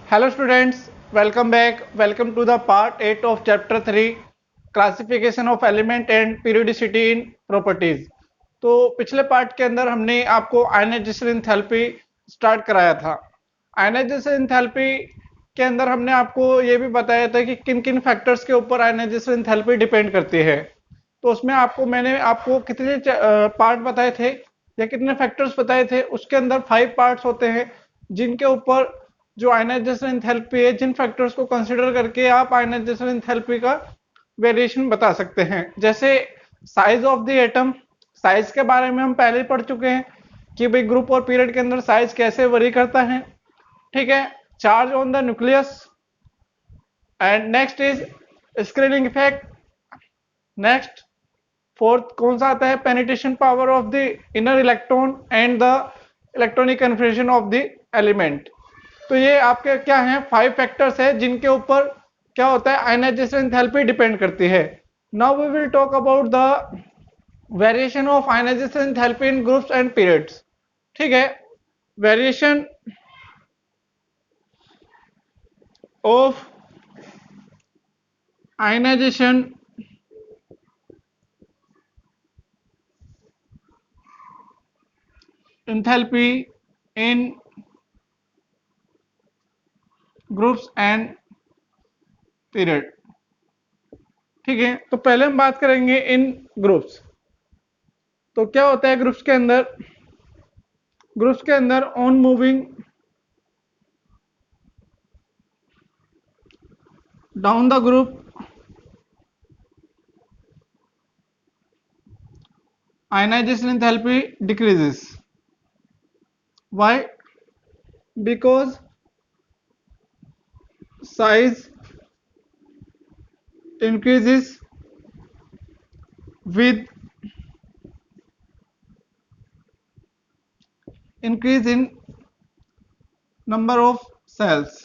Hello students, welcome back. Welcome to the part 8 of chapter 3 classification of element and periodicity in properties. तो पिछले part के अंदर हमने आपको आयनाइजेशन एंथैल्पी स्टार्ट कराया था। आयनाइजेशन एंथैल्पी के अंदर हमने आपको ये भी बताया था कि किन किन फैक्टर्स के ऊपर आयनाइजेशन एंथैल्पी डिपेंड करती है। तो उसमें मैंने आपको कितने पार्ट बताए थे या कितने फैक्टर्स बताए थे, उसके अंदर 5 पार्ट्स होते हैं जिनके ऊपर जो आयनाइजेशन एंथैल्पी है, जिन फैक्टर्स को कंसीडर करके आप आयनाइजेशन एंथैल्पी का वेरिएशन बता सकते हैं। जैसे size of the atom, size के बारे में हम पहले ही पढ़ चुके हैं कि भाई ग्रुप और पीरियड के अंदर साइज कैसे वरी करता है। ठीक है। Charge on the nucleus and next is screening effect. Next fourth कौन सा आता है, penetration power of the inner electron and the electronic confirmation of the element. तो ये आपके क्या हैं, 5 फैक्टर्स है जिनके ऊपर क्या होता है, आयनाइजेशन एंथैल्पी डिपेंड करती है। Now we will talk about the variation of ionisation enthalpy in groups and periods. ठीक है। Variation of ionisation enthalpy in groups and period. ठीक है। तो पहले हम बात करेंगे इन ग्रुप्स। तो क्या होता है ग्रुप्स के अंदर, ग्रुप्स के अंदर on moving down the group ionization enthalpy decreases. Why? Because size increases with increase in number of cells.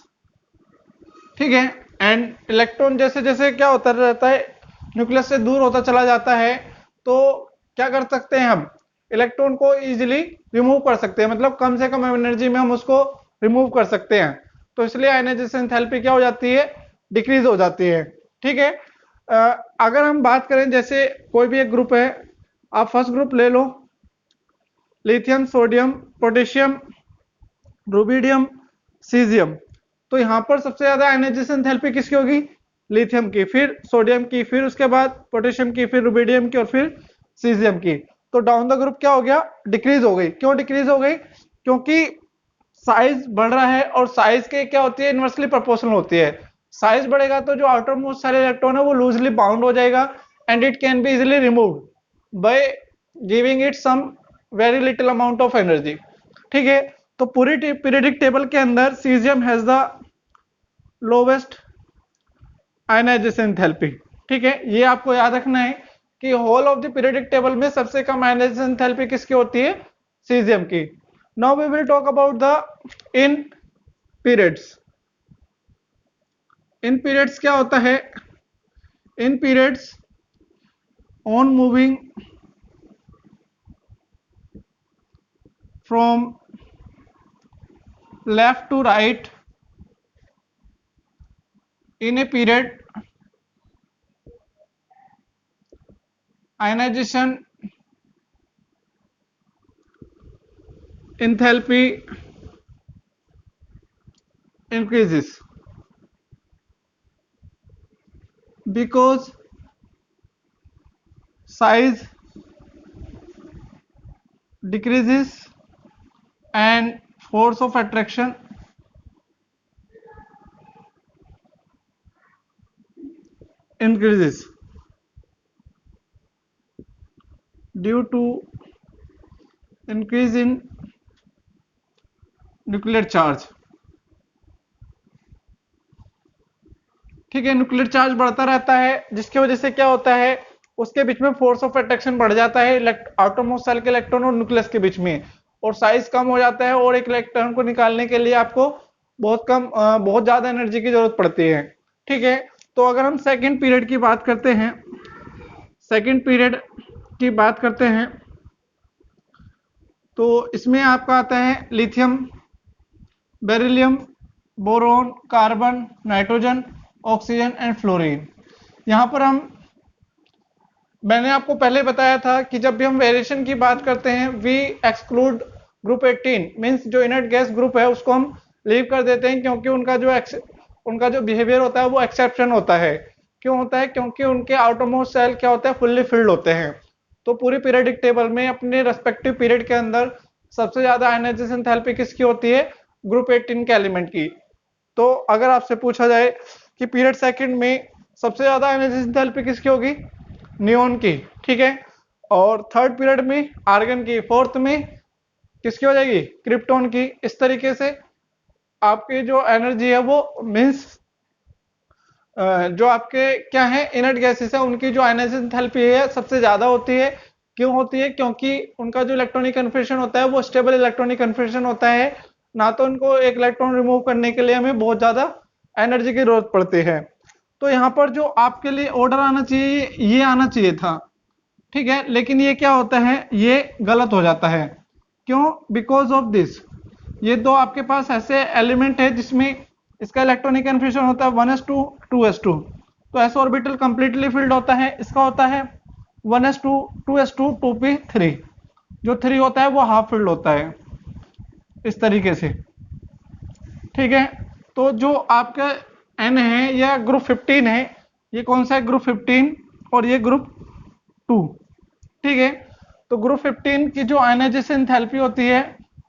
ठीक है। एंड इलेक्ट्रॉन जैसे जैसे क्या होता रहता है, न्यूक्लियस से दूर होता चला जाता है, तो क्या कर सकते हैं हम, इलेक्ट्रॉन को इजीली रिमूव कर सकते हैं, मतलब कम से कम एनर्जी में हम उसको रिमूव कर सकते हैं। तो इसलिए आयनाइजेशन एंथैल्पी क्या हो जाती है, डिक्रीज हो जाती है। ठीक है। अगर हम बात करें, जैसे कोई भी एक ग्रुप है, आप फर्स्ट ग्रुप ले लो, lithium, sodium, potassium, rubidium, caesium. तो यहाँ पर सबसे ज्यादा आयनाइजेशन एंथैल्पी किसकी होगी, लिथियम की, फिर सोडियम की, फिर उसके बाद पोटेशियम की, फिर रुबिडियम की और फिर सीजियम की। तो डाउन द ग्रुप क्या हो गया, डिक्रीज हो गई। क्यों डिक्रीज हो गई, क्योंकि साइज बढ़ रहा है और साइज के क्या होती है, इनवर्सली प्रोपोर्शनल होती है। साइज बढ़ेगा तो जो आउटर मोस्ट सारे इलेक्ट्रॉन है वो लूजली बाउंड हो जाएगा and it can be easily removed by giving it some very little amount of energy. ठीक है। तो पूरी पीरियडिक टेबल के अंदर caesium has the lowest ionisation enthalpy. ठीक है। ये आपको याद रखना है कि whole of the periodic table में सबसे कम आयनाइजेशन एंथैल्पी किसकी होती है, सीजियम की। Now we will talk about the in periods. In periods क्या होता है, in periods on moving from left to right in a period, ionization enthalpy increases because size decreases and force of attraction increases due to increase in nuclear charge. ठीक है। Nuclear charge बढ़ता रहता है जिसकी वजह से क्या होता है, उसके बीच में फोर्स ऑफ अट्रैक्शन बढ़ जाता है आउटरमोस्ट सेल के इलेक्ट्रॉन और न्यूक्लियस के बीच में, और साइज कम हो जाता है और एक इलेक्ट्रॉन को निकालने के लिए आपको बहुत ज्यादा एनर्जी की जरूरत पड़ती है। ठीक है। तो अगर हम सेकेंड पीरियड की बात करते हैं, सेकेंड पीरियड की बात करते हैं तो इसमें आपका आता है lithium, beryllium, boron, carbon, nitrogen, oxygen and fluorine. यहाँ पर मैंने आपको पहले बताया था कि जब भी हम वेरिएशन की बात करते हैं वी एक्सक्लूड ग्रुप 18 मींस जो इनर्ट गैस ग्रुप है उसको हम लीव कर देते हैं, क्योंकि उनका जो बिहेवियर होता है वो एक्सेप्शन होता है। क्यों होता है? क्योंकि उनके आउटरमोस्ट सेल क्या होता है, फुल्ली फिल्ड होते हैं। तो पूरी पीरियडिक टेबल में अपने रेस्पेक्टिव पीरियड के अंदर सबसे ज्यादा आयनाइजेशन एंथैल्पी किसकी होती है? ग्रुप 18 के एलिमेंट की। तो अगर आपसे पूछा जाए कि पीरियड सेकंड में सबसे ज्यादा आयनाइजेशन एंथैल्पी किसकी होगी? नियोन की, ठीक है। और थर्ड पीरियड में आर्गन की, फोर्थ में किसकी हो जाएगी? क्रिप्टॉन की। इस तरीके से आपकी जो एनर्जी है वो मीन्स जो आपके क्या है इनर्ट गैसेस है उनकी जो आयनाइजेशन एंथैल्पी है सबसे ज्यादा होती है। क्यों होती है? क्योंकि उनका जो इलेक्ट्रॉनिक कन्फर्मेशन होता है वो स्टेबल इलेक्ट्रॉनिक कन्फर्मेशन होता है, ना तो उनको एक इलेक्ट्रॉन रिमूव करने के लिए हमें बहुत ज्यादा एनर्जी की जरूरत पड़ती है। तो यहाँ पर जो आपके लिए ऑर्डर आना चाहिए ये आना चाहिए था, ठीक है, लेकिन ये क्या होता है, ये गलत हो जाता है। क्यों? बिकॉज ऑफ दिस, ये दो आपके पास ऐसे एलिमेंट है जिसमें इसका इलेक्ट्रॉनिक कन्फ्यूजन होता है 1s2 2s2। तो s ऑर्बिटल कंप्लीटली फिल्ड होता है, इसका होता है 1s2 2s2 2p3। जो 3 होता है वो हाफ फिल्ड होता है इस तरीके से, ठीक है। तो जो आपका n है या ग्रुप 15 है, ये कौन सा है? ग्रुप 15 और ये ग्रुप 2, ठीक है। तो ग्रुप 15 की जो आयनाइजेशन एंथैल्पी होती है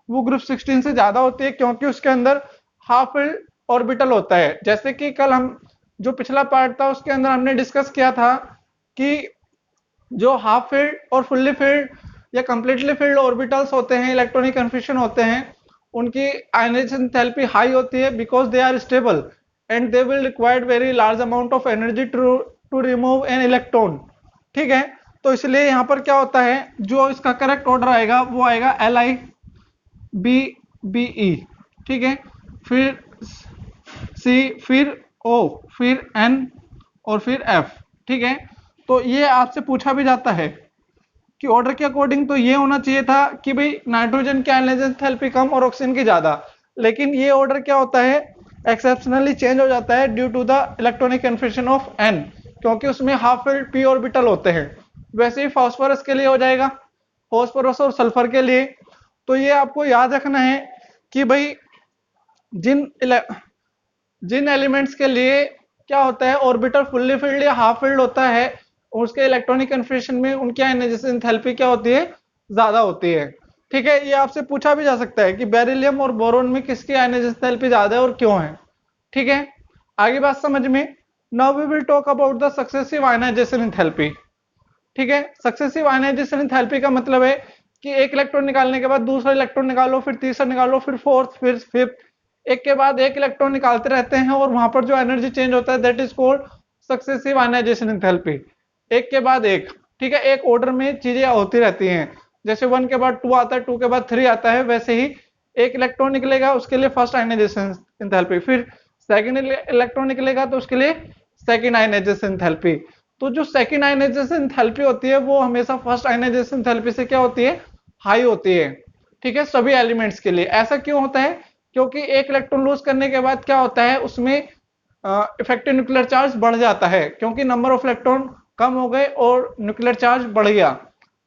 वो ग्रुप 16 से ज्यादा होती है, क्योंकि उसके अंदर हाफ फिल्ड ऑर्बिटल होता है। जैसे कि कल हम जो पिछला पार्ट था उसके अंदर हमने डिस्कस किया था कि जो हाफ फिल्ड और फुल्ली फिल्ड या कंप्लीटली फिल्ड ऑर्बिटल्स होते हैं, इलेक्ट्रॉनिक कन्फ्यूजन होते हैं, उनकी आयनाइजेशन एंथैल्पी हाई होती है because they are stable and they will required very large amount of energy to remove an electron, ठीक है। तो इसलिए यहाँ पर क्या होता है, जो इसका करेक्ट ऑर्डर आएगा वो आएगा LIBBE, ठीक है। फिर C, फिर O, फिर N और फिर F, ठीक है। तो ये आपसे पूछा भी जाता है कि ऑर्डर के अकॉर्डिंग तो ये होना चाहिए था कि भाई नाइट्रोजन की आयनाइजेशन एंथैल्पी कम और ऑक्सीजन की ज्यादा, लेकिन ये ऑर्डर क्या होता है, एक्सेप्शनली चेंज हो जाता है due to the electronic confirmation of N, क्योंकि उसमें हाफ फिल्ड p ऑर्बिटल होते हैं। वैसे ही फास्फोरस के लिए हो जाएगा, फास्फोरस और सल्फर के लिए। तो ये आपको याद रखना है कि भाई जिन जिन एलिमेंट्स के लिए क्या होता है ऑर्बिटल फुल्ली फिल्ड या हाफ फिल्ड होता है, उसके इलेक्ट्रॉनिक कन्फर्मेशन में उनकी आयनाइजेशन एंथैल्पी क्या होती है, ज्यादा होती है, ठीक है। ये आपसे पूछा भी जा सकता है कि बेरिलियम और बोरोन में किसकी आयनाइजेशन एंथैल्पी ज्यादा है और क्यों है, ठीक है। आगे बात समझ में। Now we will talk about the successive ionisation enthalpy, ठीक है। सक्सेसिव आयनाइजेशन एंथैल्पी का मतलब है कि एक इलेक्ट्रॉन निकालने के बाद दूसरा इलेक्ट्रॉन निकालो, फिर तीसरा निकालो, फिर फोर्थ, फिर फिफ्थ, एक के बाद एक इलेक्ट्रॉन निकालते रहते हैं और वहां पर जो एनर्जी चेंज होता है that is called successive ionisation enthalpy. एक के बाद एक, ठीक है, एक ऑर्डर में चीजें होती रहती हैं। जैसे 1 के बाद 2 आता है, 2 के बाद 3 आता है, वैसे ही एक इलेक्ट्रॉन निकलेगा उसके लिए फर्स्ट आयनाइजेशन एंथैल्पी, फिर सेकंड इलेक्ट्रॉन निकलेगा तो उसके लिए सेकंड आयनाइजेशन एंथैल्पी। तो जो सेकंड आयनाइजेशन एंथैल्पी होती है वो हमेशा फर्स्ट आयनाइजेशन एंथैल्पी से क्या होती है, हाई होती है, ठीक है, सभी एलिमेंट्स के लिए। ऐसा क्यों होता है? क्योंकि एक इलेक्ट्रॉन लूज करने के बाद क्या होता है, उसमें इफेक्टिव न्यूक्लियर चार्ज बढ़ जाता है, क्योंकि नंबर ऑफ इलेक्ट्रॉन कम हो गए और न्यूक्लियर चार्ज बढ़ गया।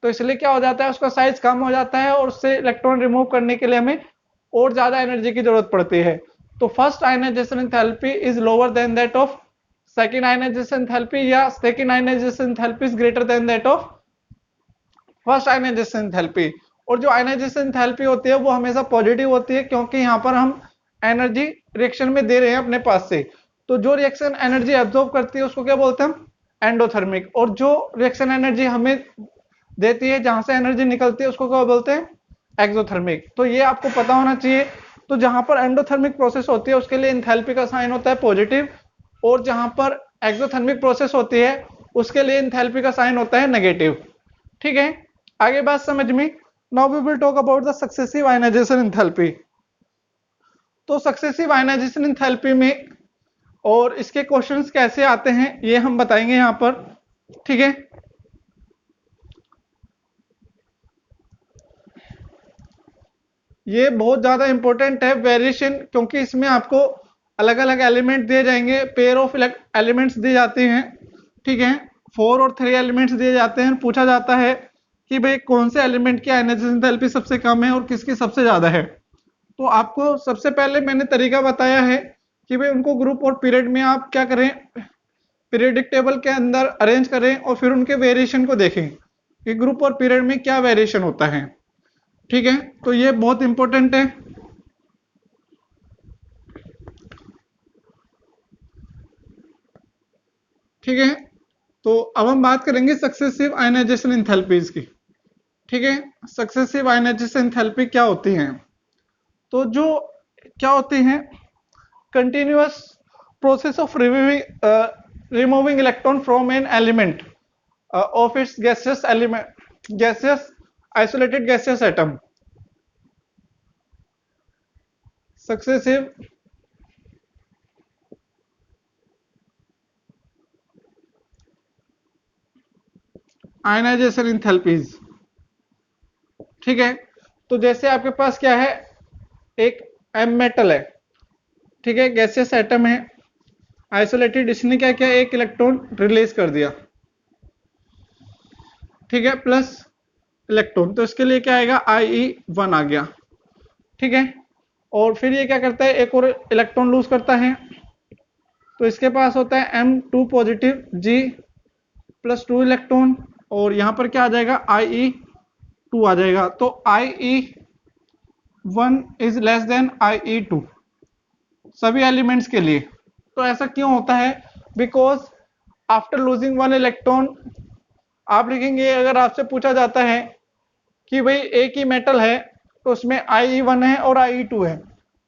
तो इसलिए क्या हो जाता है, उसका साइज कम हो जाता है और उससे इलेक्ट्रॉन रिमूव करने के लिए हमें और ज्यादा एनर्जी की जरूरत पड़ती है। तो first ionisation enthalpy is lower than that of second ionisation enthalpy, या second ionisation enthalpy is greater than that of first ionisation enthalpy. और जो आयनाइजेशन एंथैल्पी होती है वो हमेशा पॉजिटिव होती है, क्योंकि यहाँ पर हम एनर्जी रिएक्शन में दे रहे हैं अपने पास से। तो जो रिएक्शन एनर्जी एब्जॉर्ब करती है उसको क्या बोलते हैं हम, एंडोथर्मिक। और जो रिएक्शन एनर्जी हमें देती है, जहां से एनर्जी निकलती है, उसको क्या बोलते हैं, एक्सोथर्मिक। तो ये आपको पता होना चाहिए। तो जहां पर एंडोथर्मिक प्रोसेस होती है उसके लिए एंथैल्पी का साइन होता है पॉजिटिव, और जहां पर एक्सोथर्मिक प्रोसेस होती है उसके लिए एंथैल्पी का साइन होता है नेगेटिव, ठीक है। आगे बात समझ में। Now we will talk about the successive ionisation enthalpy. तो सक्सेसिव आयनाइजेशन एंथैल्पी में और इसके क्वेश्चंस कैसे आते हैं ये हम बताएंगे यहां पर, ठीक है। ये बहुत ज्यादा इंपॉर्टेंट है वेरिएशन, क्योंकि इसमें आपको अलग अलग एलिमेंट दिए जाएंगे, पेयर ऑफ एलिमेंट्स दी जाती हैं, ठीक है, 4 और 3 एलिमेंट्स दिए जाते हैं, पूछा जाता है कि भाई कौन से एलिमेंट की आयनाइजेशन एंथैल्पी सबसे कम है और किसकी सबसे ज्यादा है। तो आपको सबसे पहले मैंने तरीका बताया है कि भाई उनको ग्रुप और पीरियड में आप क्या करें, पीरियडिक टेबल के अंदर अरेंज करें और फिर उनके वेरिएशन को देखें कि ग्रुप और पीरियड में क्या वेरिएशन होता है, ठीक है। तो ये बहुत इंपॉर्टेंट है। ठीक है, तो अब हम बात करेंगे सक्सेसिव आयनाइजेशन एंथैल्पीज की। ठीक है, सक्सेसिव आयनाइजेशन एंथैल्पी क्या होती हैं? तो जो क्या होती हैं, continuous process of removing electron from an element of its gaseous element, gaseous isolated gaseous atom. Successive ionisation enthalpies, ठीक है। तो जैसे आपके पास क्या है, एक एम मेटल है, ठीक है, गैसियस एटम है, आइसोलेटेड, इसने क्या किया, एक इलेक्ट्रॉन रिलीज कर दिया, ठीक है, प्लस इलेक्ट्रॉन, तो इसके लिए क्या आएगा, IE1 आ गया, ठीक है। और फिर ये क्या करता है, एक और इलेक्ट्रॉन लूज करता है, तो इसके पास होता है M2 positive G plus 2 electron, और यहां पर क्या आ जाएगा, IE2 आ जाएगा। तो IE1 is less than IE2 सभी एलिमेंट्स के लिए। तो ऐसा क्यों होता है, बिकॉज आफ्टर लूजिंग 1 इलेक्ट्रॉन, आप लिखेंगे अगर आपसे पूछा जाता है कि भाई एक ही मेटल है तो उसमें IE1 है और IE2 है,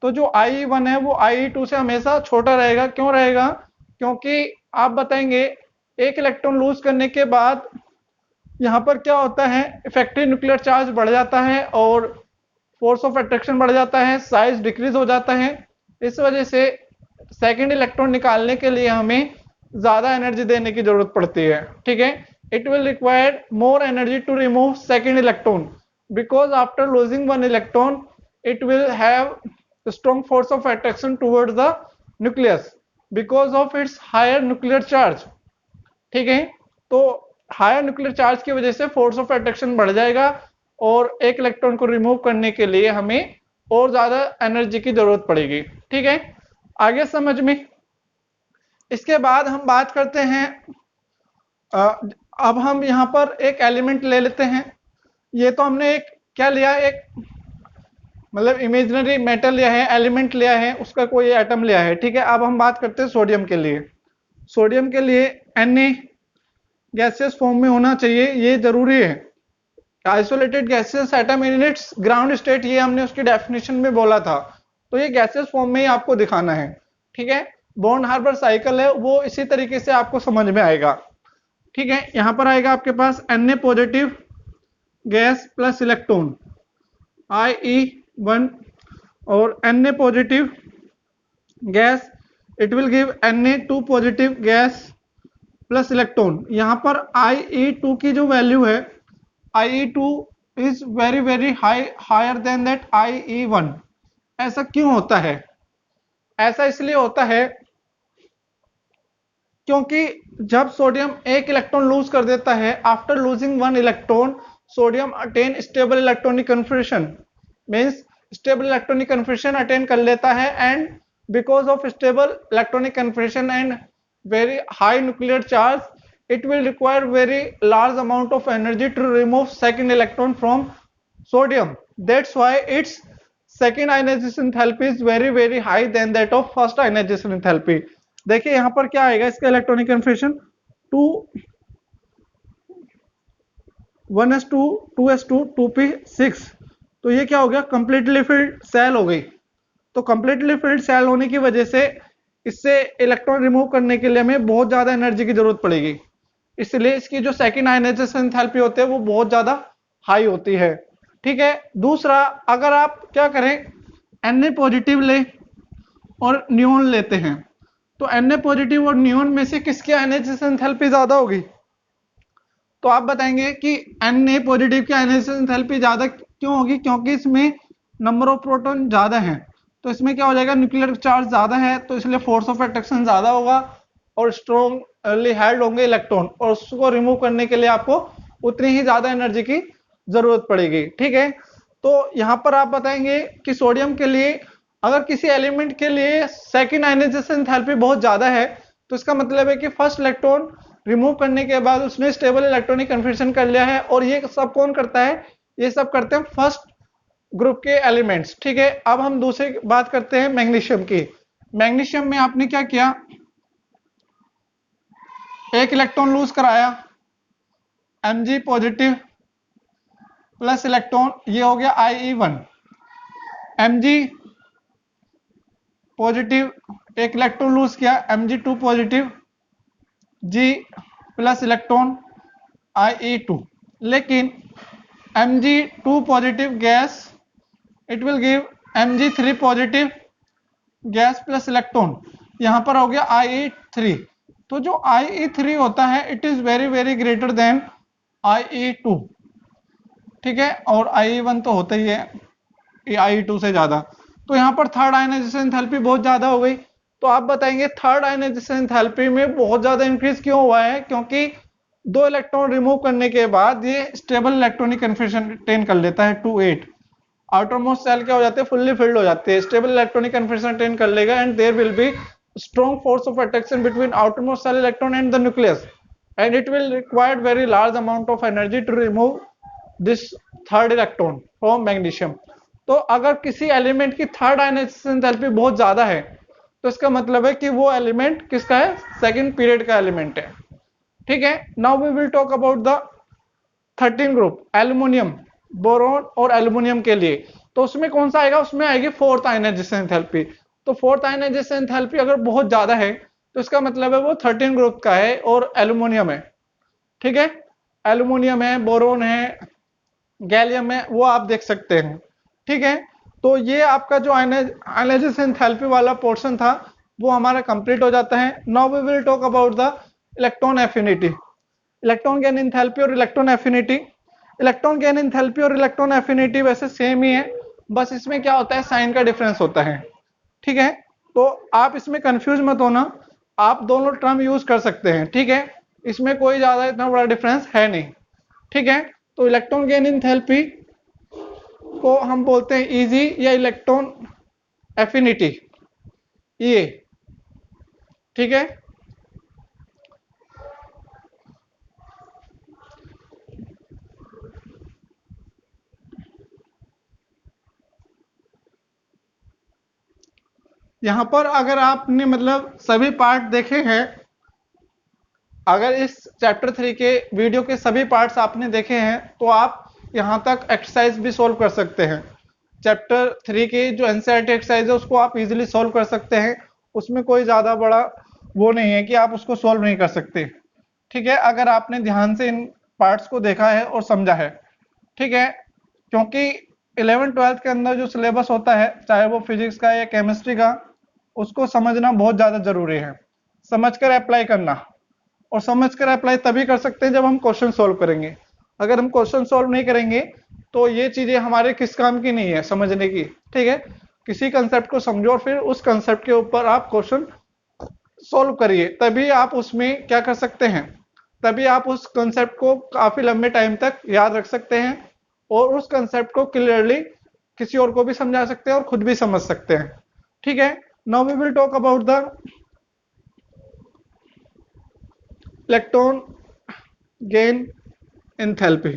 तो जो IE1 है वो IE2 से हमेशा छोटा रहेगा। क्यों रहेगा, क्योंकि आप बताएंगे एक इलेक्ट्रॉन लूज करने के बाद यहाँ पर क्या होता है, इफेक्टिव न्यूक्लियर चार्ज बढ़ जाता है और फोर्स ऑफ अट्रैक्शन बढ़ जाता है, साइज डिक्रीज हो जाता है। इस वजह से सेकंड इलेक्ट्रॉन निकालने के लिए हमें ज्यादा एनर्जी देने की जरूरत पड़ती है, ठीक है। It will require more energy to remove second electron because after losing 1 electron it will have strong force of attraction towards the nucleus because of its higher nuclear charge, ठीक है। तो हायर न्यूक्लियर चार्ज की वजह से force of attraction बढ़ जाएगा और एक इलेक्ट्रॉन को रिमूव करने के लिए हमें और ज्यादा एनर्जी की जरूरत पड़ेगी, ठीक है। आगे समझ में। इसके बाद हम बात करते हैं, अब हम यहां पर एक एलिमेंट ले लेते हैं। ये तो हमने एक क्या लिया, एक मतलब इमेजिनरी मेटल लिया है, एलिमेंट लिया है, उसका कोई एटम लिया है, ठीक है। अब हम बात करते हैं सोडियम के लिए। सोडियम के लिए Na गैसियस फॉर्म में होना चाहिए, ये जरूरी है। Isolated gaseous atom in its ground state, ये हमने उसकी डेफिनेशन में बोला था, तो ये गैसियस फॉर्म में ही आपको दिखाना है, ठीक है। बॉन्ड हार्बर साइकिल है वो इसी तरीके से आपको समझ में आएगा, ठीक है। यहां पर आएगा आपके पास Na positive gas plus electron IE1 और Na positive gas, it will give Na2 positive gas plus electron. यहां पर IE2 की जो वैल्यू है, IE2 is very very high, higher than that IE1। ऐसा क्यों होता है, ऐसा इसलिए होता है क्योंकि जब सोडियम एक इलेक्ट्रॉन लूज कर देता है, after losing 1 electron sodium attain stable electronic confirmation, means stable electronic confirmation attain कर लेता है, and because of stable electronic confirmation and very high nuclear charge, it will require very large amount of energy to remove second electron from sodium. That's why its second ionization enthalpy is very very high than that of first ionization enthalpy. देखिए यहां पर क्या आएगा, इसका electronic conformation 1s2 2s2 2p6, तो ये क्या हो गया, कंप्लीटली फिल्ड सेल हो गई। तो कंप्लीटली फिल्ड सेल होने की वजह से इससे इलेक्ट्रॉन रिमूव करने के लिए हमें बहुत ज्यादा एनर्जी की जरूरत पड़ेगी, इसलिए इसकी जो सेकंड आयनाइजेशन एंथैल्पी होती है वो बहुत ज्यादा हाई होती है, ठीक है। दूसरा, अगर आप क्या करें, Na पॉजिटिव ले और नियोन लेते हैं, तो Na पॉजिटिव और नियोन में से किसकी आयनाइजेशन एंथैल्पी ज्यादा होगी, तो आप बताएंगे कि Na पॉजिटिव की आयनाइजेशन एंथैल्पी ज्यादा क्यों होगी, क्योंकि इसमें नंबर ऑफ प्रोटॉन ज्यादा हैं। तो इसमें क्या हो जाएगा, न्यूक्लियर चार्ज ज्यादा है तो इसलिए फोर्स ऑफ अट्रैक्शन ज्यादा होगा और स्ट्रॉन्गली हेल्ड होंगे इलेक्ट्रॉन, और उसको रिमूव करने के लिए आपको उतनी ही ज्यादा एनर्जी की जरूरत पड़ेगी। ठीक है, तो यहाँ पर आप बताएंगे कि सोडियम के लिए अगर किसी एलिमेंट के लिए सेकेंड आयनाइजेशन एंथैल्पी बहुत ज्यादा है तो इसका मतलब है कि फर्स्ट इलेक्ट्रॉन रिमूव करने के बाद उसने स्टेबल इलेक्ट्रॉनिक कन्फर्मेशन कर लिया है, और ये सब कौन करता है, ये सब करते हैं फर्स्ट ग्रुप के एलिमेंट्स। ठीक है, अब हम दूसरी बात करते हैं मैग्नीशियम की। मैग्नीशियम में आपने क्या किया, एक इलेक्ट्रॉन लूज कराया, Mg पॉजिटिव प्लस इलेक्ट्रॉन, ये हो गया IE1, Mg पॉजिटिव, एक इलेक्ट्रॉन लूज किया, Mg2 positive, G plus electron IE2। लेकिन Mg2 positive gas it will give Mg3 positive gas plus electron, यहां पर हो गया IE3। तो जो IE3 होता है it is very very greater than IE2। ठीक है, और IE1 तो होता ही है IE2 से ज्यादा। तो यहाँ पर थर्ड आयनाइजेशन एंथैल्पी बहुत ज्यादा हो गई। तो आप बताएंगे थर्ड आयनाइजेशन एंथैल्पी में बहुत ज्यादा इंक्रीज क्यों हुआ है, क्योंकि दो इलेक्ट्रॉन रिमूव करने के बाद ये स्टेबल इलेक्ट्रॉनिक कन्फर्मेशन अटेन कर लेता है 2-8। आउटरमोस्ट सेल क्या हो जाते हैं, फुल्ली फिल्ड हो जाते हैं, स्टेबल इलेक्ट्रॉनिक कन्फर्मेशन अटेन कर लेगा, and there will be strong force of attraction between outermost cell electron and the nucleus, and it will require very large amount of energy to remove this third electron from magnesium। तो अगर किसी element की third ionization enthalpy बहुत ज्यादा है तो इसका मतलब है कि वो एलिमेंट किसका है, सेकंड पीरियड का एलिमेंट है। ठीक है, now we will talk about the 13 group, aluminium, boron और एल्युमिनियम के लिए। तो उसमें कौन सा आएगा, उसमें आएगी फोर्थ आयनाइजेशन एंथैल्पी। तो फोर्थ आयनाइजेशन एंथैल्पी अगर बहुत ज्यादा है तो इसका मतलब है वो 13 ग्रुप का है और एल्युमिनियम है। ठीक है, एल्युमिनियम है, बोरोन है, गैलियम है, वो आप देख सकते हैं। ठीक है, तो ये आपका जो आयनाइजेशन एंथैल्पी वाला पोर्शन था वो हमारा कंप्लीट हो जाता है। Now we will talk about the electron affinity, electron gain enthalpy और electron affinity. Electron gain enthalpy और इलेक्ट्रॉन एफिनिटी वैसे सेम ही है, बस इसमें क्या होता है, साइन का डिफरेंस होता है। ठीक है, तो आप इसमें कंफ्यूज मत होना, आप दोनों टर्म यूज कर सकते हैं। ठीक है, इसमें कोई ज्यादा इतना बड़ा डिफरेंस है नहीं। ठीक है, तो इलेक्ट्रॉन गेन एंथैल्पी को हम बोलते हैं इजी या इलेक्ट्रॉन एफिनिटी, ये। ठीक है, यहां पर अगर आपने मतलब सभी पार्ट देखे हैं, अगर इस चैप्टर 3 के वीडियो के सभी पार्ट्स आपने देखे हैं तो आप यहां तक एक्सरसाइज भी सोल्व कर सकते हैं। चैप्टर 3 की जो एनसीईआरटी एक्सरसाइज है उसको आप इजीली सोल्व कर सकते हैं, उसमें कोई ज्यादा बड़ा वो नहीं है कि आप उसको सोल्व नहीं कर सकते। ठीक है, अगर आपने ध्यान से इन पार्ट्स को देखा है और समझा है। ठीक है, क्योंकि 11th-12th के अंदर जो सिलेबस होता है, चाहे वो फिजिक्स का या केमिस्ट्री का, उसको समझना बहुत ज्यादा जरूरी है, समझकर अप्लाई करना। और समझकर अप्लाई तभी कर सकते हैं जब हम क्वेश्चन सोल्व करेंगे। अगर हम क्वेश्चन सोल्व नहीं करेंगे तो ये चीजें हमारे किस काम की नहीं है समझने की। ठीक है, किसी कंसेप्ट को समझो और फिर उस कंसेप्ट के ऊपर आप क्वेश्चन सोल्व करिए, तभी आप उसमें क्या कर सकते हैं, तभी आप उस कंसेप्ट को काफी लंबे टाइम तक याद रख सकते हैं और उस कंसेप्ट को क्लियरली किसी और को भी समझा सकते हैं और खुद भी समझ सकते हैं। ठीक है, now we will talk about the electron gain enthalpy.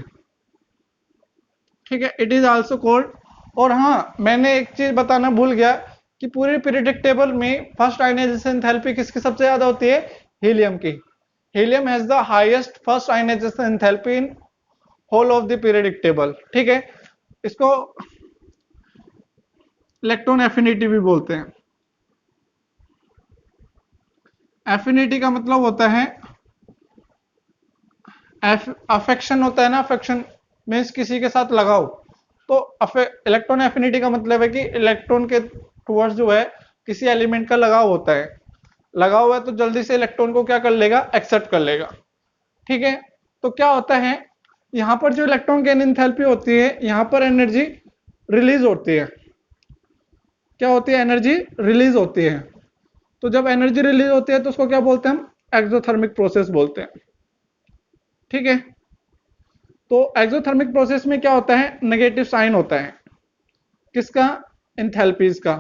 ठीक है, इट इज आल्सो कॉल्ड। और हाँ, मैंने एक चीज बताना भूल गया कि पूरे पीरियोडिक टेबल में फर्स्ट आयनाइजेशन एंथैल्पी किसकी सबसे ज्यादा होती है, हीलियम की। Helium has the highest first ionisation enthalpy in whole of the periodic table. ठीक है, इसको इलेक्ट्रॉन एफिनिटी भी बोलते हैं। एफिनिटी का मतलब होता है, अफेक्शन होता है ना, अफेक्शन मीन्स किसी के साथ लगाव। तो इलेक्ट्रॉन एफिनिटी का मतलब है कि इलेक्ट्रॉन के टुवर्ड्स जो है किसी एलिमेंट का लगाव होता है, लगा हुआ है तो जल्दी से इलेक्ट्रॉन को क्या कर लेगा, एक्सेप्ट कर लेगा। ठीक है, तो क्या होता है, यहां पर जो इलेक्ट्रॉन गेन एंथैल्पी होती है, यहां पर एनर्जी रिलीज होती है। क्या होती है, एनर्जी रिलीज होती है। तो जब एनर्जी रिलीज होती है तो उसको क्या बोलते हैं हम, एक्सोथर्मिक प्रोसेस बोलते हैं। ठीक है, तो एक्सोथर्मिक प्रोसेस में क्या होता है, नेगेटिव साइन होता है, किसका, एंथैल्पीज का।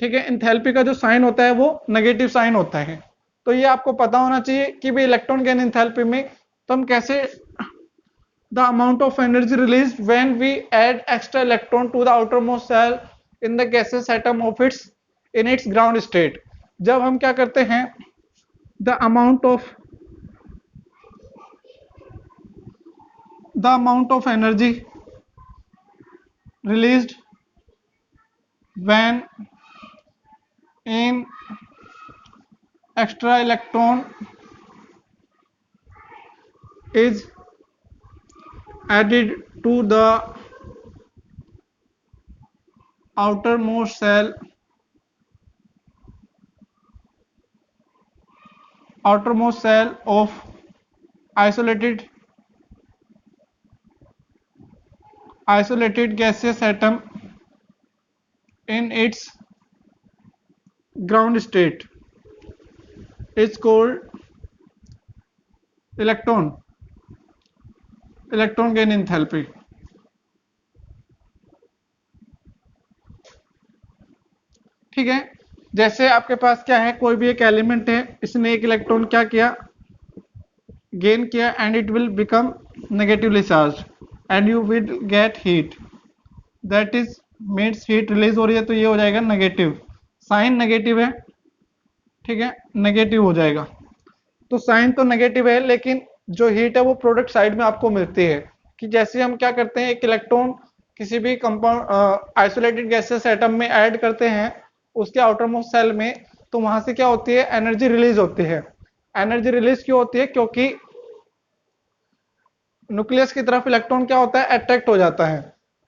ठीक है, एंथैल्पी का जो साइन होता है वो नेगेटिव साइन होता है। तो ये आपको पता होना चाहिए कि भाई इलेक्ट्रॉन गेन एंथैल्पी में तो हम कैसे, the amount of energy released when we add extra electron to the outermost cell in the gaseous atom of its in its ground state। जब हम क्या करते हैं, the amount of energy released when in extra electron is added to the outermost cell of isolated gaseous atom in its ground state is called electron gain enthalpy। ठीक है, जैसे आपके पास क्या है, कोई भी एक एलिमेंट है, इसने एक इलेक्ट्रॉन क्या किया, गेन किया, and it will become negatively charge and you will get heat, that is means heat release हो रही है, तो ये हो जाएगा नेगेटिव, साइन नेगेटिव है। ठीक है, नेगेटिव हो जाएगा, तो साइन तो नेगेटिव है, लेकिन जो हीट है वो प्रोडक्ट साइड में आपको मिलती है। कि जैसे हम क्या करते हैं, एक इलेक्ट्रॉन किसी भी कंपाउंड आइसोलेटेड गैसेस एटम में ऐड करते हैं उसके आउटर मोस्ट सेल में, तो वहां से क्या होती है, एनर्जी रिलीज होती है। एनर्जी रिलीज क्यों होती है, क्योंकि न्यूक्लियस की तरफ इलेक्ट्रॉन क्या होता है, अट्रैक्ट हो जाता है,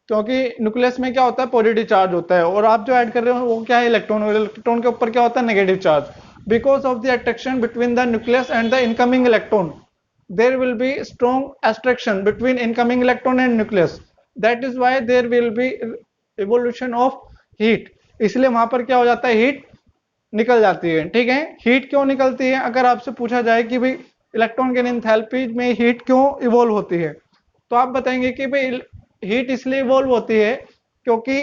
क्योंकि न्यूक्लियस में क्या होता है, पॉजिटिव चार्ज होता है, और आप जो ऐड कर रहे हो वो क्या है, इलेक्ट्रॉन, और इलेक्ट्रॉन के ऊपर क्या होता है, negative charge. Because of the attraction between the nucleus and the incoming electron, there will be strong attraction between incoming electron and nucleus, that is why there will be evolution of heat। इसलिए वहां पर क्या हो जाता है, heat निकल जाती है। ठीक है, हीट क्यों निकलती है, अगर आपसे पूछा जाए कि भाई इलेक्ट्रॉन गेन एंथैल्पी में हीट क्यों इवॉल्व होती है, तो आप बताएंगे कि भाई हीट इसलिए इवॉल्व होती है क्योंकि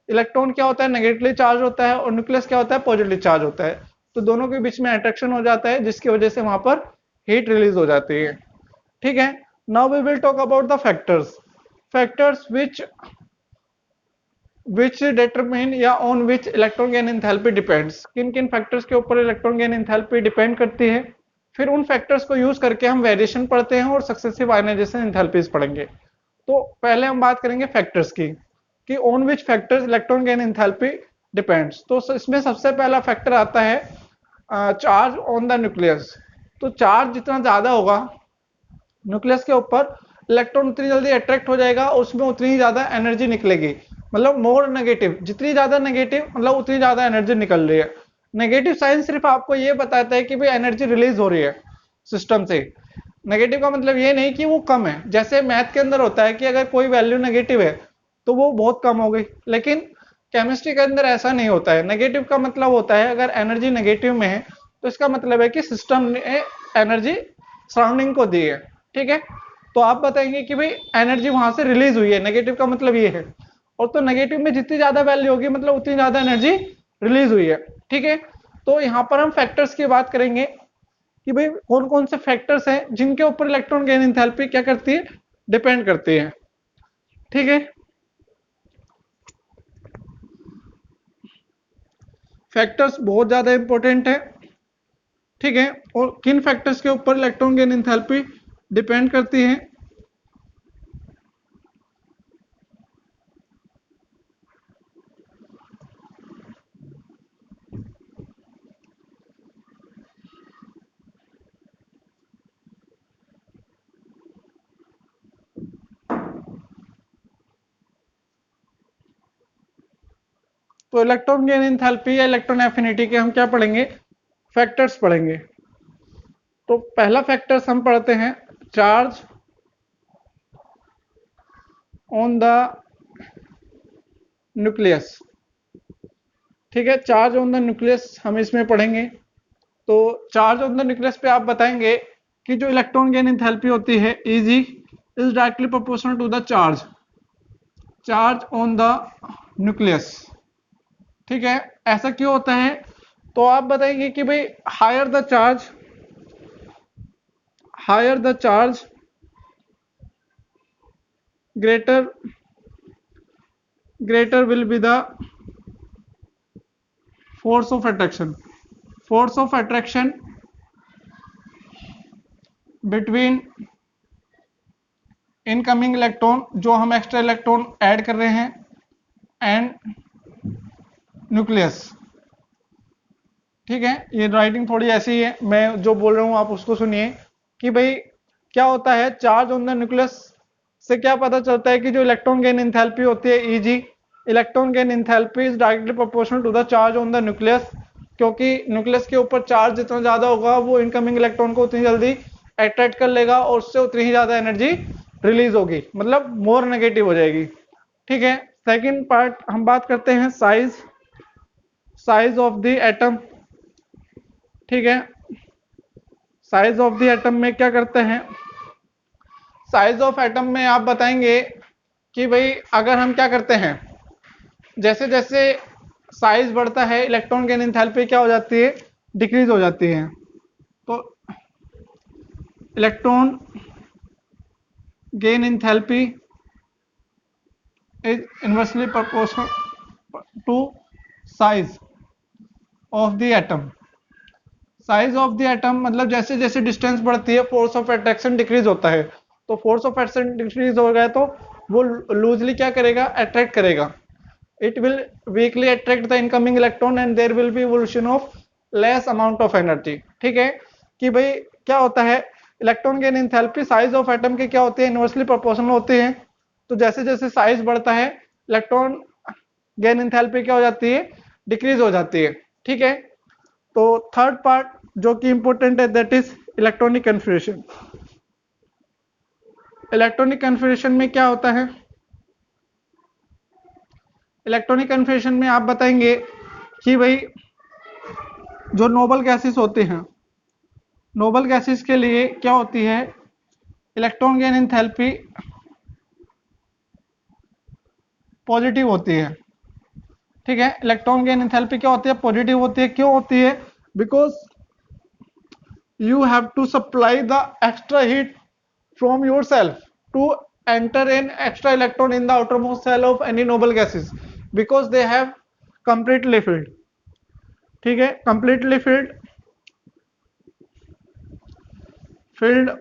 इलेक्ट्रॉन क्या होता है, नेगेटिवली चार्ज होता है, और न्यूक्लियस क्या होता है, पॉजिटिवली चार्ज होता है, तो दोनों के बीच में अट्रैक्शन हो जाता है, जिसकी वजह से वहां पर हीट रिलीज हो जाती है। ठीक है, now we will talk about the factors which determine या on which electron gain enthalpy depends। किन किन फैक्टर्स के ऊपर इलेक्ट्रॉन गेन एंथैल्पी डिपेंड करती है, फिर उन फैक्टर्स को यूज करके हम वेरिएशन पढ़ते हैं और सक्सेसिव आयनाइजेशन एंथैल्पीज पढ़ेंगे। तो पहले हम बात करेंगे फैक्टर्स की, कि on which factors electron gain enthalpy depends. तो इसमें सबसे पहला फैक्टर आता है चार्ज ऑन द न्यूक्लियस। तो चार्ज जितना ज्यादा होगा न्यूक्लियस के ऊपर, इलेक्ट्रॉन उतनी जल्दी अट्रैक्ट हो जाएगा, उसमें उतनी ही ज्यादा एनर्जी निकलेगी, मतलब मोर नेगेटिव, जितनी ज्यादा नेगेटिव मतलब उतनी ज्यादा एनर्जी निकल रही है। नेगेटिव साइन सिर्फ आपको ये बताता है कि भाई एनर्जी रिलीज हो रही है सिस्टम से। नेगेटिव का मतलब ये नहीं कि वो कम है, जैसे मैथ के अंदर होता है कि अगर कोई वैल्यू नेगेटिव है तो वो बहुत कम हो गई, लेकिन केमिस्ट्री के अंदर ऐसा नहीं होता है। नेगेटिव का मतलब होता है अगर एनर्जी नेगेटिव में है तो इसका मतलब है कि सिस्टम ने एनर्जी सराउंडिंग को दी है। ठीक है, तो आप बताएंगे कि भाई एनर्जी वहां से रिलीज हुई है, नेगेटिव का मतलब ये है, और तो नेगेटिव में जितनी ज्यादा वैल्यू होगी मतलब उतनी ज्यादा एनर्जी रिलीज हुई है। ठीक है, तो यहां पर हम फैक्टर्स की बात करेंगे कि भाई कौन कौन से फैक्टर्स हैं जिनके ऊपर इलेक्ट्रॉन गेन एंथैल्पी क्या करती है, डिपेंड करती है। ठीक है, फैक्टर्स बहुत ज्यादा इंपॉर्टेंट है। ठीक है, और किन फैक्टर्स के ऊपर इलेक्ट्रॉन गेन एंथैल्पी डिपेंड करती है, तो इलेक्ट्रॉन गेन एंथैल्पी या इलेक्ट्रॉन एफिनिटी के हम क्या पढ़ेंगे, फैक्टर्स पढ़ेंगे। तो पहला फैक्टर्स हम पढ़ते हैं चार्ज ऑन द न्यूक्लियस। ठीक है, चार्ज ऑन द न्यूक्लियस हम इसमें पढ़ेंगे। तो चार्ज ऑन द न्यूक्लियस पे आप बताएंगे कि जो इलेक्ट्रॉन गेन एंथैल्पी होती है Eg is directly proportional to the charge on the nucleus. ठीक है, ऐसा क्यों होता है? तो आप बताएंगे कि भाई higher the charge greater will be the force of attraction between incoming electron जो हम एक्स्ट्रा इलेक्ट्रॉन ऐड कर रहे हैं एंड न्यूक्लियस। ठीक है, ये राइटिंग थोड़ी ऐसी है, मैं जो बोल रहा हूं आप उसको सुनिए कि भाई क्या होता है चार्ज ऑन द न्यूक्लियस से क्या पता चलता है कि जो इलेक्ट्रॉन गेन एंथैल्पी होती है Eg, electron gain enthalpy is directly proportional to the charge on the nucleus, क्योंकि न्यूक्लियस के ऊपर चार्ज जितना ज्यादा होगा वो इनकमिंग इलेक्ट्रॉन को उतनी जल्दी अट्रैक्ट कर लेगा और उससे उतनी ही ज्यादा एनर्जी रिलीज होगी, मतलब मोर नेगेटिव हो जाएगी। ठीक है, सेकंड पार्ट हम बात करते हैं साइज ऑफ द एटम। ठीक है, साइज ऑफ द एटम में क्या करते हैं? साइज ऑफ एटम में आप बताएंगे कि भाई अगर हम क्या करते हैं, जैसे जैसे साइज बढ़ता है इलेक्ट्रॉन गेन एंथैल्पी क्या हो जाती है? डिक्रीज हो जाती है। तो electron gain enthalpy is inversely proportional to size of the atom. Size of the atom मतलब जैसे जैसे डिस्टेंस बढ़ती है फोर्स ऑफ अट्रैक्शन डिक्रीज होता है। तो फोर्स ऑफ अट्रैक्शन डिक्रीज हो गया तो वो लूजली क्या करेगा? अट्रैक्ट करेगा। It will weakly attract the incoming electron and there will be evolution of less amount of energy. ठीक है, कि भाई क्या होता है electron gain enthalpy size of atom के क्या होती है? इनवर्सली प्रोपोर्शनल होती है। तो जैसे जैसे साइज बढ़ता है इलेक्ट्रॉन गेन एंथैल्पी क्या हो जाती है? डिक्रीज हो जाती है। ठीक है, तो थर्ड पार्ट जो कि इंपॉर्टेंट है that is electronic configuration. Electronic configuration में क्या होता है? इलेक्ट्रॉनिक कन्फिग्रेशन में आप बताएंगे कि भाई जो नोबल गैसेस होते हैं, नोबल गैसेस के लिए क्या होती है? इलेक्ट्रॉन गेन एंथैल्पी पॉजिटिव होती है। ठीक है, इलेक्ट्रॉन गेन एंथैल्पी क्या होती है? पॉजिटिव होती है। क्यों होती है? Because you have to supply the extra heat from yourself to enter an extra electron in the outermost shell of any noble gases because they have completely filled। ठीक है, completely filled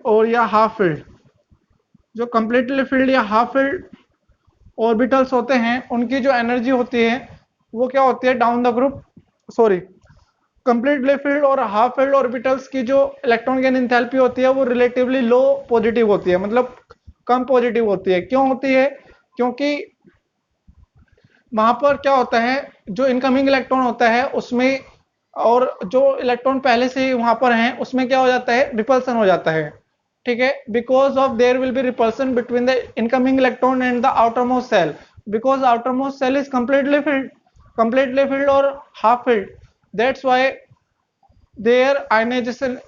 और या half filled. जो completely filled या half filled orbitals होते हैं उनकी जो एनर्जी होती है वो क्या होती है? Down the group completely field और हाफ फील्ड ऑर्बिटल्स की जो इलेक्ट्रॉन गेन एंथैल्पी होती है वो रिलेटिवली लो पॉजिटिव होती है, मतलब कम पॉजिटिव होती है। क्यों होती है? क्योंकि वहां पर क्या होता है जो इनकमिंग इलेक्ट्रॉन होता है उसमें और जो इलेक्ट्रॉन पहले से ही वहां पर हैं उसमें क्या हो जाता है? रिपल्सन हो जाता है। ठीक है, because of there will be repulsion between the incoming electron and the outermost shell, because outermost shell is completely filled or half filled, that's why their ionization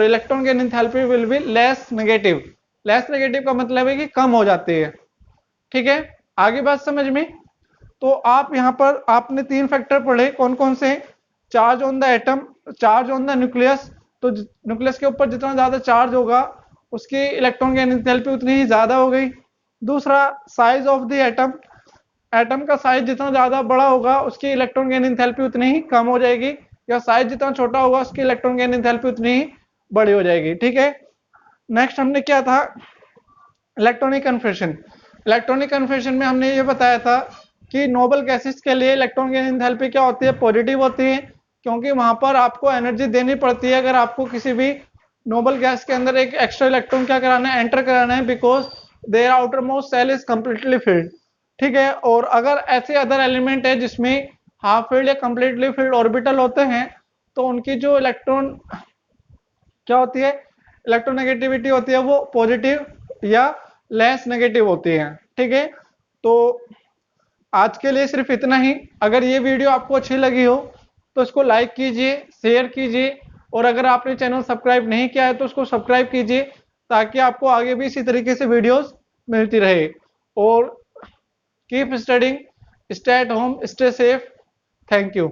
electron gain enthalpy will be less negative का मतलब है कि कम हो जाती है। ठीक है, आगे बात समझ में? तो आप यहां पर आपने तीन फैक्टर पढ़े, कौन कौन से? Charge on the atom, charge on the nucleus, तो न्यूक्लियस के ऊपर जितना ज्यादा चार्ज होगा उसकी इलेक्ट्रॉन गेन एंथैल्पी उतनी ही ज्यादा हो गई। दूसरा size of the atom, atom का साइज जितना ज्यादा बड़ा होगा उसकी इलेक्ट्रॉन गेन एंथैल्पी उतनी ही कम हो जाएगी, या साइज जितना छोटा होगा उसकी इलेक्ट्रॉन गेन एंथैल्पी उतनी ही बड़ी हो जाएगी। ठीक है, नेक्स्ट हमने क्या था? Electronic configuration. इलेक्ट्रॉनिक कन्फिग्रेशन में हमने ये बताया था कि नोबल गैसेस के लिए इलेक्ट्रॉन गेन एंथैल्पी क्या होती है? पॉजिटिव होती है, क्योंकि वहां पर आपको एनर्जी देनी पड़ती है अगर आपको किसी भी नोबल गैस के अंदर एक एक्स्ट्रा इलेक्ट्रॉन क्या कराना है? एंटर कराना है, because their outermost shell is completely filled. ठीक है, और अगर ऐसे अदर एलिमेंट है जिसमें हाफ फील्ड या कंप्लीटली फील्ड ऑर्बिटल होते हैं तो उनकी जो इलेक्ट्रॉन क्या होती है? इलेक्ट्रोनेगेटिविटी होती है वो पॉजिटिव या लेस नेगेटिव होती है। ठीक है, तो आज के लिए सिर्फ इतना ही। अगर ये वीडियो आपको अच्छी लगी हो तो इसको लाइक कीजिए, शेयर कीजिए, और अगर आपने चैनल सब्सक्राइब नहीं किया है तो उसको सब्सक्राइब कीजिए, ताकि आपको आगे भी इसी तरीके से वीडियोस मिलती रहे। और keep studying, stay at home, stay safe. Thank you.